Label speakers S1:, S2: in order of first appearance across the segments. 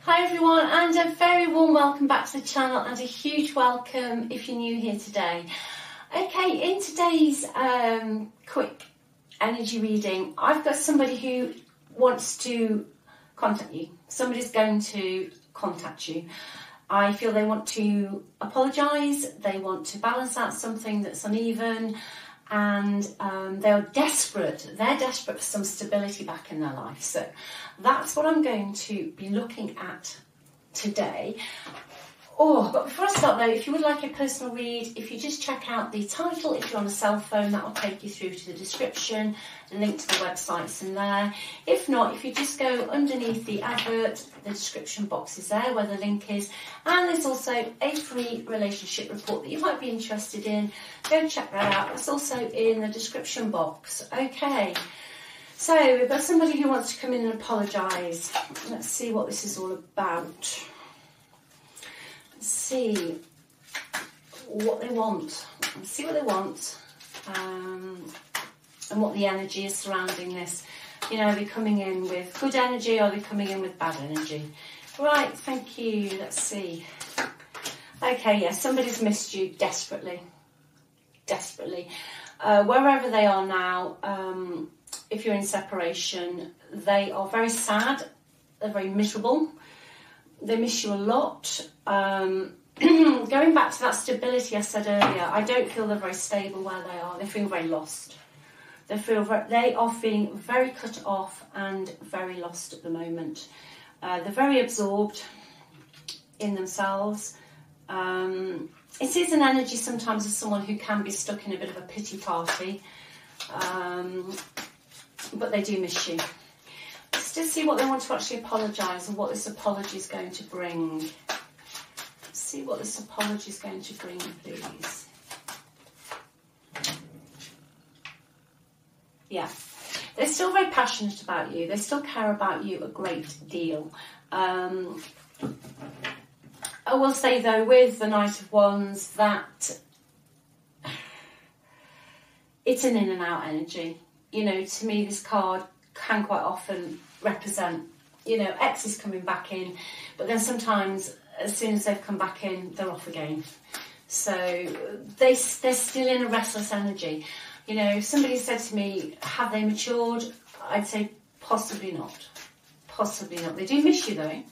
S1: Hi everyone, and a very warm welcome back to the channel, and a huge welcome if you're new here today. Okay, in today's quick energy reading, I've got somebody who wants to contact you. Somebody's going to contact you. I feel they want to apologise, they want to balance out something that's uneven, and they're desperate. They're desperate for some stability back in their life. So that's what I'm going to be looking at today. Oh, but before I start though, if you would like a personal read, if you just check out the title, if you're on a cell phone, that will take you through to the description. The link to the website's in there. If not, if you just go underneath the advert, the description box is there where the link is. And there's also a free relationship report that you might be interested in. Go check that out. It's also in the description box. Okay. So we've got somebody who wants to come in and apologise. Let's see what this is all about. See what they want. See what they want, and what the energy is surrounding this. You know, are they coming in with good energy, or are they coming in with bad energy? Right, thank you. Let's see. Okay, yeah, somebody's missed you desperately. Desperately. Wherever they are now, if you're in separation, they are very sad. They're very miserable. They miss you a lot. Going back to that stability I said earlier, I don't feel they're very stable where they are. They feel very lost. They are feeling very cut off and very lost at the moment. They're very absorbed in themselves. It is an energy sometimes of someone who can be stuck in a bit of a pity party. But they do miss you. Let's just see what they want to actually apologise and what this apology is going to bring. Let's see what this apology is going to bring, please. Yeah, they're still very passionate about you. They still care about you a great deal. I will say though, with the Knight of Wands, that it's an in and out energy. You know, to me, this card can quite often represent, you know, X is coming back in, but then sometimes as soon as they've come back in, they're off again. So they're still in a restless energy. You know, if somebody said to me, have they matured? I'd say possibly not. Possibly not. They do miss you though.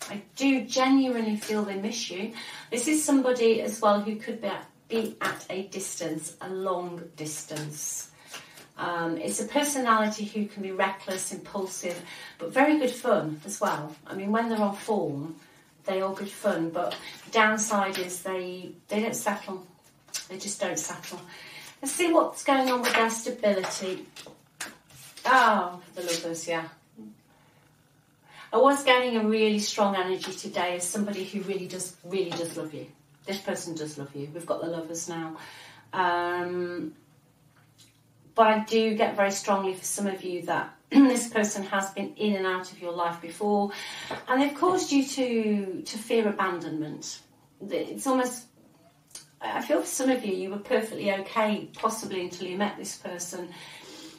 S1: I do genuinely feel they miss you. This is somebody as well who could be at a distance, a long distance. It's a personality who can be reckless, impulsive, but very good fun as well. I mean, when they're on form, they are good fun, but the downside is they don't settle. They just don't settle. Let's see what's going on with their stability. Oh, the Lovers, yeah. I was getting a really strong energy today as somebody who really does love you. This person does love you. We've got the Lovers now. But I do get very strongly for some of you that this person has been in and out of your life before, and they've caused you to fear abandonment. It's almost, I feel for some of you, you were perfectly okay, possibly until you met this person,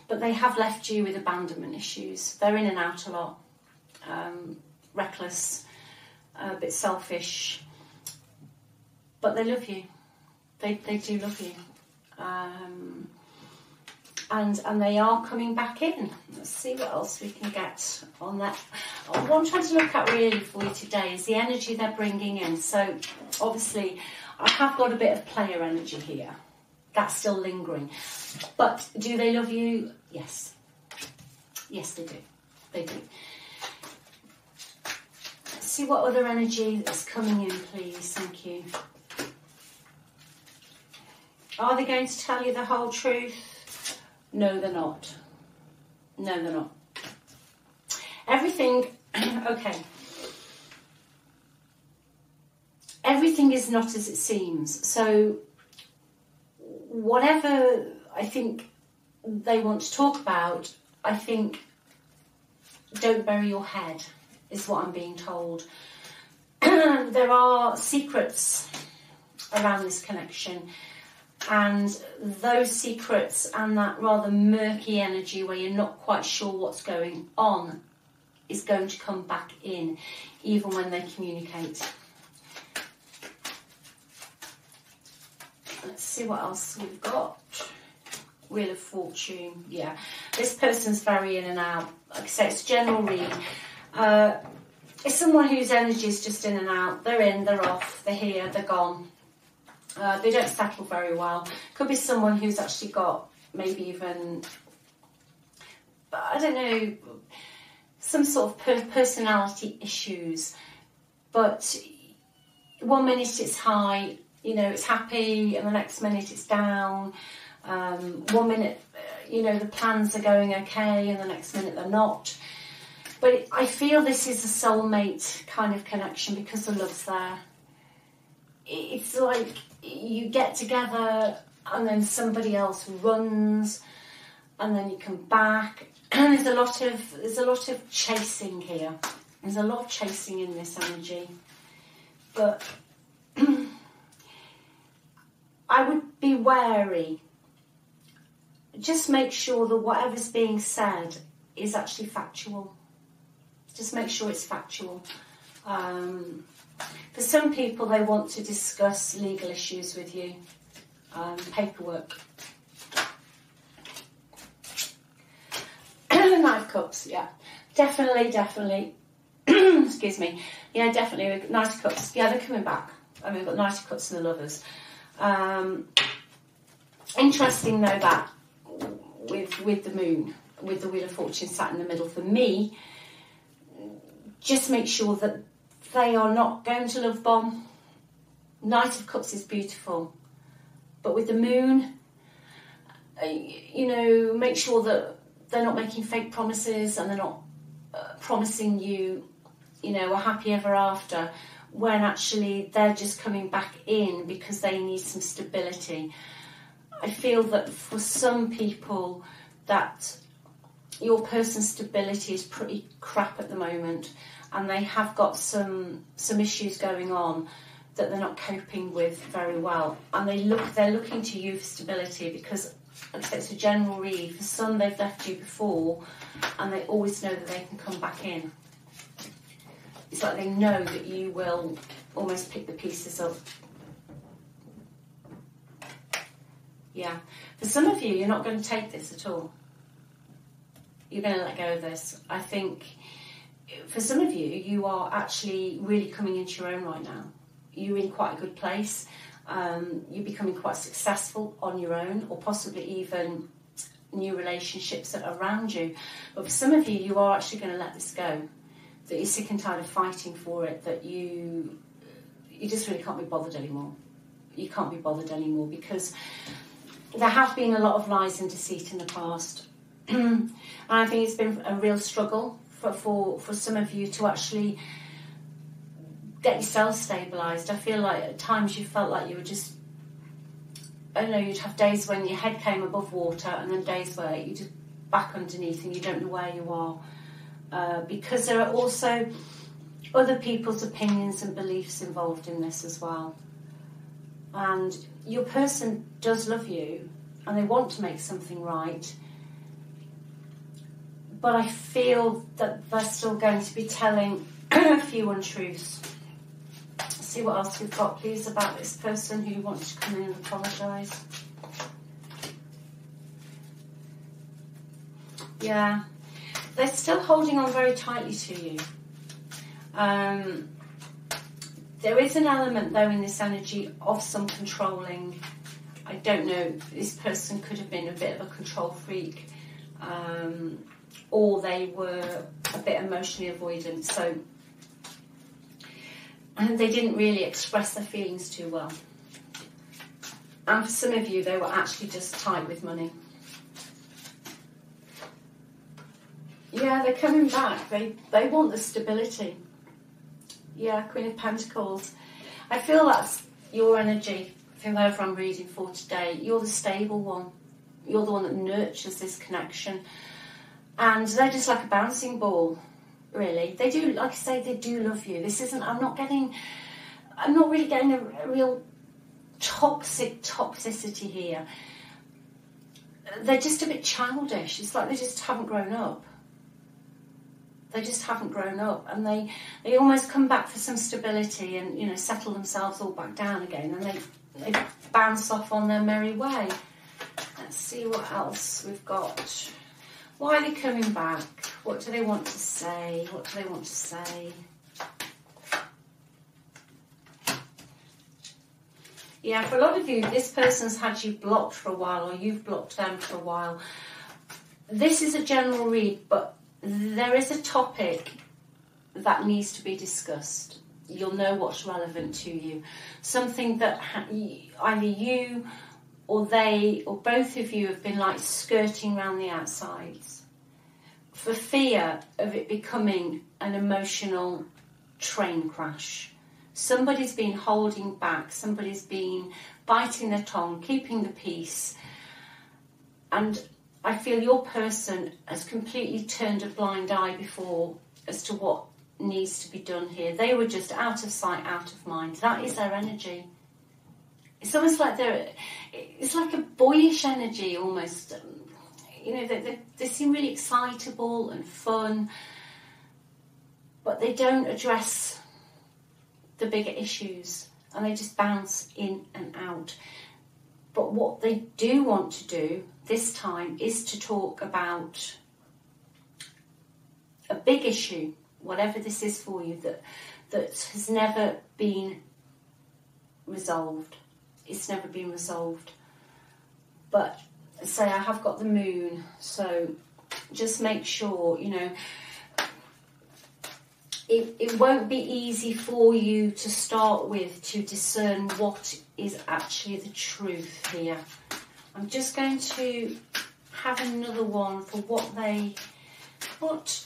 S1: but they have left you with abandonment issues. They're in and out a lot, reckless, a bit selfish, but they love you. They do love you. And they are coming back in. Let's see what else we can get on that. What I'm trying to look at really for you today is the energy they're bringing in. So obviously I have got a bit of player energy here. That's still lingering. But do they love you? Yes. Yes, they do. They do. Let's see what other energy is coming in, please. Thank you. Are they going to tell you the whole truth? No, they're not. No, they're not. Everything, okay. Everything is not as it seems. So whatever I think they want to talk about, I think don't bury your head, is what I'm being told. There are secrets around this connection. And those secrets and that rather murky energy where you're not quite sure what's going on is going to come back in, even when they communicate. Let's see what else we've got. Wheel of Fortune. Yeah, this person's very in and out. Like I say, it's a general read. It's someone whose energy is just in and out. They're in, they're off, they're here, they're gone. They don't settle very well. Could be someone who's actually got maybe even, I don't know, some sort of personality issues. But 1 minute it's high, you know, it's happy, and the next minute it's down. 1 minute, you know, the plans are going okay, and the next minute they're not. But I feel this is a soulmate kind of connection because the love's there. It's like you get together and then somebody else runs and then you come back. And there's a lot of chasing here. There's a lot of chasing in this energy. But I would be wary. Just make sure that whatever's being said is actually factual. Just make sure it's factual. For some people, they want to discuss legal issues with you, paperwork. Knife cups, yeah. Definitely. Excuse me. Yeah, definitely. Knife cups. Yeah, they're coming back. I mean, we've got knife cups and the lovers. Interesting, though, that with the moon, with the Wheel of Fortune sat in the middle, for me, just make sure that they are not going to love bomb. Knight of Cups is beautiful, but with the moon, you know, make sure that they're not making fake promises and they're not promising you, you know, a happy ever after, when actually they're just coming back in because they need some stability. I feel that for some people that your person's stability is pretty crap at the moment, and they have got some issues going on that they're not coping with very well, and they're looking to you for stability because, like I said, it's a general read. For some, they've left you before, and they always know that they can come back in. It's like they know that you will almost pick the pieces up. Yeah. For some of you, you're not going to take this at all. You're going to let go of this. I think for some of you, you are actually really coming into your own right now. You're in quite a good place. You're becoming quite successful on your own, or possibly even new relationships that are around you. But for some of you, you are actually going to let this go. That you're sick and tired of fighting for it, that you just really can't be bothered anymore. You can't be bothered anymore because there have been a lot of lies and deceit in the past. And I think it's been a real struggle for some of you to actually get yourself stabilised. I feel like at times you felt like you were just, I don't know, you'd have days when your head came above water and then days where you're just back underneath and you don't know where you are. Because there are also other people's opinions and beliefs involved in this as well. And your person does love you and they want to make something right. But I feel that they're still going to be telling a few untruths. Let's see what else we've got, please, about this person who wants to come in and apologise. Yeah. They're still holding on very tightly to you. There is an element, though, in this energy of some controlling. I don't know, this person could have been a bit of a control freak. Or they were a bit emotionally avoidant, so and they didn't really express their feelings too well. And for some of you, they were actually just tight with money. Yeah, they're coming back. They want the stability. Yeah, Queen of Pentacles. I feel that's your energy, whoever I'm reading for today. You're the stable one. You're the one that nurtures this connection. And they're just like a bouncing ball, really. They do, like I say, they do love you. This isn't, I'm not really getting a real toxicity here. They're just a bit childish. It's like they just haven't grown up. They just haven't grown up, and they almost come back for some stability and, you know, settle themselves all back down again, and they bounce off on their merry way. Let's see what else we've got. Why are they coming back? What do they want to say? What do they want to say? Yeah, for a lot of you, this person's had you blocked for a while, or you've blocked them for a while. This is a general read, but there is a topic that needs to be discussed. You'll know what's relevant to you. Something that either you or they or both of you have been like skirting around the outsides for fear of it becoming an emotional train crash. Somebody's been holding back, somebody's been biting their tongue, keeping the peace, and I feel your person has completely turned a blind eye before as to what needs to be done here. They were just out of sight, out of mind. That is their energy. It's almost like it's like a boyish energy almost. You know, they seem really excitable and fun, but they don't address the bigger issues, and they just bounce in and out. But what they do want to do this time is to talk about a big issue, whatever this is for you, that has never been resolved. It's never been resolved. But say I have got the moon, so just make sure, you know, it won't be easy for you to start with to discern what is actually the truth here. I'm just going to have another one for what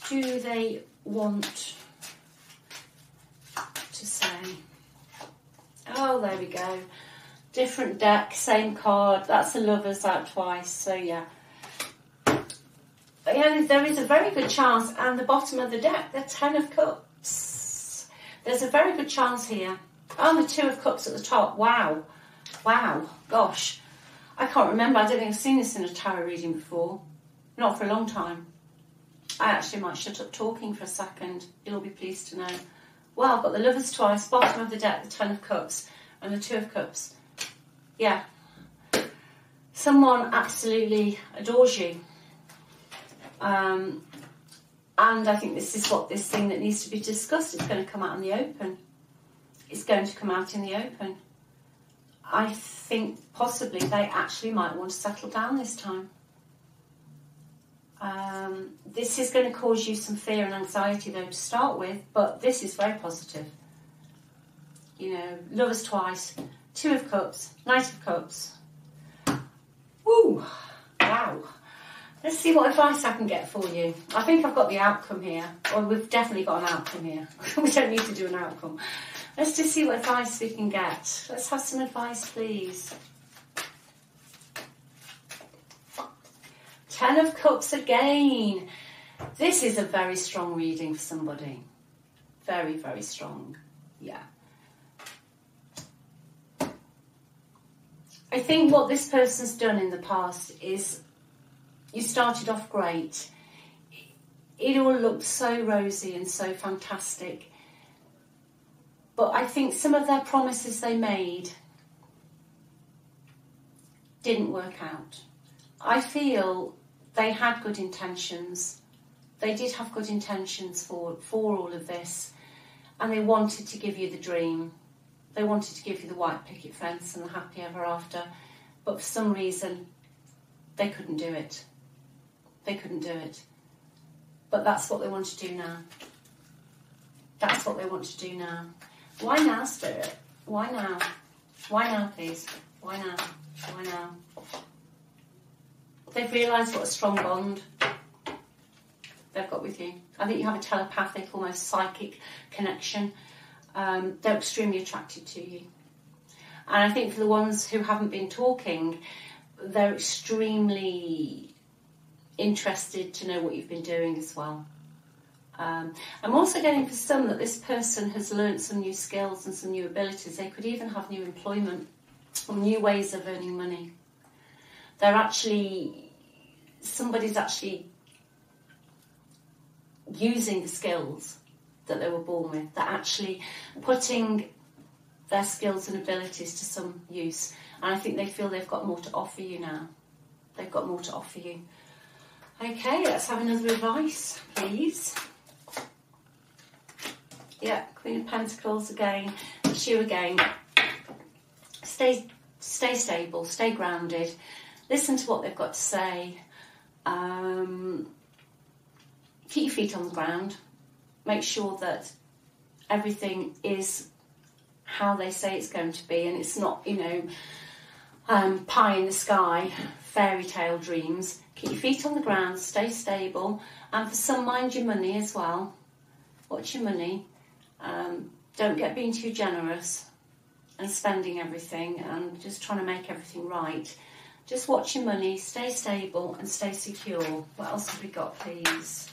S1: do they want to say. Oh, there we go. Different deck, same card. That's the Lovers out twice, so yeah. But yeah, there is a very good chance, and the bottom of the deck, the Ten of Cups. There's a very good chance here. Oh, the Two of Cups at the top. Wow. Wow. Gosh. I can't remember. I don't think I've seen this in a tarot reading before. Not for a long time. I actually might shut up talking for a second. You'll be pleased to know. Well, I've got the Lovers twice, bottom of the deck, the Ten of Cups, and the Two of Cups. Yeah. Someone absolutely adores you. And I think this is this thing that needs to be discussed. It's going to come out in the open. It's going to come out in the open. I think possibly they actually might want to settle down this time. This is going to cause you some fear and anxiety though to start with, but this is very positive. You know, Lovers twice, Two of Cups, Knight of Cups. Woo! Wow. Let's see what advice I can get for you. I think I've got the outcome here. Or we've definitely got an outcome here. We don't need to do an outcome. Let's just see what advice we can get. Let's have some advice, please. Ten of Cups again. This is a very strong reading for somebody. Very, very strong. Yeah. I think what this person's done in the past is you started off great. It all looked so rosy and so fantastic. But I think some of their promises they made didn't work out. I feel they had good intentions. They did have good intentions for all of this. And they wanted to give you the dream. They wanted to give you the white picket fence and the happy ever after. But for some reason, they couldn't do it. They couldn't do it. But that's what they want to do now. That's what they want to do now. Why now, Spirit? Why now? Why now, please? Why now? Why now? They've realised what a strong bond they've got with you. I think you have a telepathic, almost psychic connection. They're extremely attracted to you. And I think for the ones who haven't been talking, they're extremely interested to know what you've been doing as well. I'm also getting for some that this person has learnt some new skills and some new abilities. They could even have new employment or new ways of earning money. Somebody's actually using the skills that they were born with. They're actually putting their skills and abilities to some use. And I think they feel they've got more to offer you now. They've got more to offer you. Okay, let's have another advice, please. Yeah, Queen of Pentacles again. It's you again. Stay stable, stay grounded. Listen to what they've got to say. Keep your feet on the ground. Make sure that everything is how they say it's going to be, and it's not, pie in the sky, fairy tale dreams. Keep your feet on the ground, stay stable, and for some, mind your money as well. Watch your money. Don't get being too generous and spending everything and just trying to make everything right. Just watch your money, stay stable and stay secure. What else have we got, please?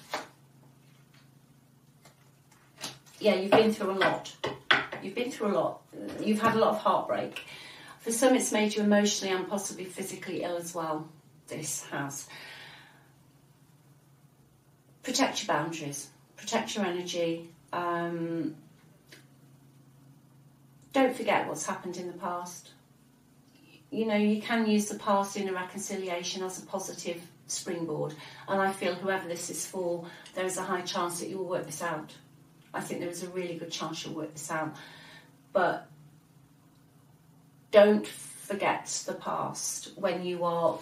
S1: Yeah, you've been through a lot. You've been through a lot. You've had a lot of heartbreak. For some, it's made you emotionally and possibly physically ill as well. This has. Protect your boundaries. Protect your energy. Don't forget what's happened in the past. You can use the past in a reconciliation as a positive springboard. And I feel whoever this is for, there is a high chance that you'll work this out. I think there is a really good chance you'll work this out. But don't forget the past when you are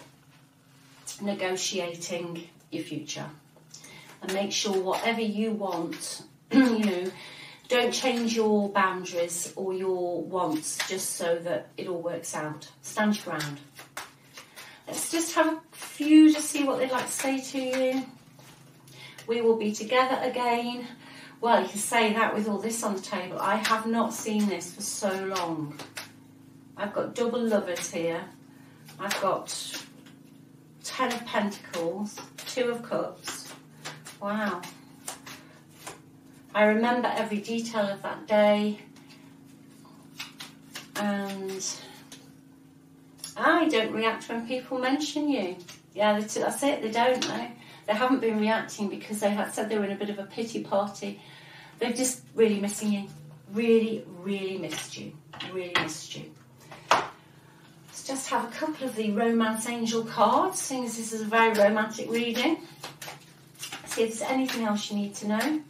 S1: negotiating your future. And make sure whatever you want, don't change your boundaries or your wants just so that it all works out. Stand your ground. Let's just have a few to see what they'd like to say to you. We will be together again. Well, you can say that with all this on the table. I have not seen this for so long. I've got double lovers here. I've got 10 of Pentacles, 2 of Cups. Wow. I remember every detail of that day. And I don't react when people mention you. Yeah, that's it. They don't know. They haven't been reacting because they had said they were in a bit of a pity party. They're just really missing you. Really, really missed you. Really missed you. Let's just have a couple of the Romance Angel cards, seeing as this is a very romantic reading. See if there's anything else you need to know.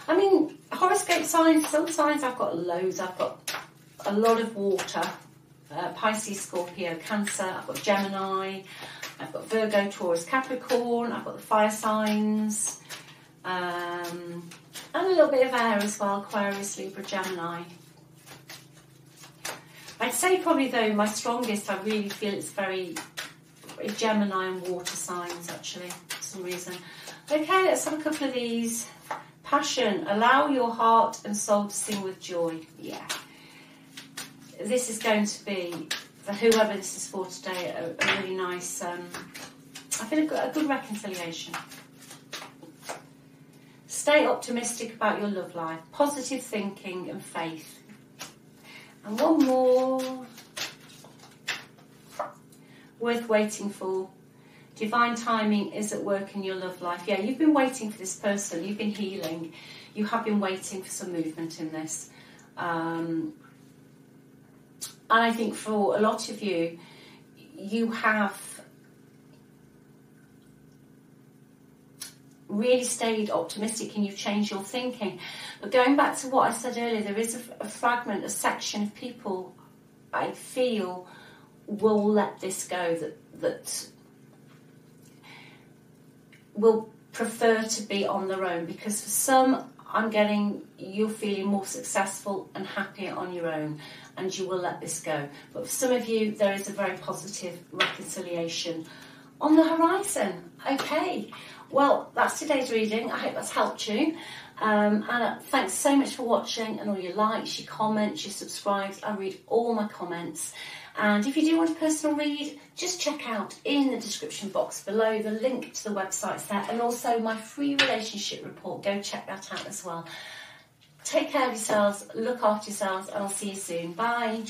S1: I mean, horoscope signs, sun signs, I've got loads. I've got a lot of water. Pisces, Scorpio, Cancer. I've got Gemini. I've got Virgo, Taurus, Capricorn. I've got the fire signs. And a little bit of air as well, Aquarius, Libra, Gemini. I'd say probably though my strongest, I really feel it's very Gemini and water signs actually, for some reason. Okay, let's have a couple of these. Passion, allow your heart and soul to sing with joy. Yeah. This is going to be, for whoever this is for today, a really nice, I feel a good reconciliation. Stay optimistic about your love life. Positive thinking and faith. And one more. Worth waiting for. Divine timing is at work in your love life. Yeah, you've been waiting for this person. You've been healing. You have been waiting for some movement in this. And I think for a lot of you, you have really stayed optimistic and you've changed your thinking. But going back to what I said earlier, there is a fragment, a section of people I feel will let this go, that will prefer to be on their own, because for some, I'm getting you're feeling more successful and happier on your own, and you will let this go. But for some of you, there is a very positive reconciliation on the horizon. Okay, well, that's today's reading. I hope that's helped you. And thanks so much for watching, and all your likes, your comments, your subscribes. I read all my comments. And if you do want a personal read, just check out in the description box below the link to the website's there, and also my free relationship report. Go check that out as well. Take care of yourselves, look after yourselves, and I'll see you soon. Bye.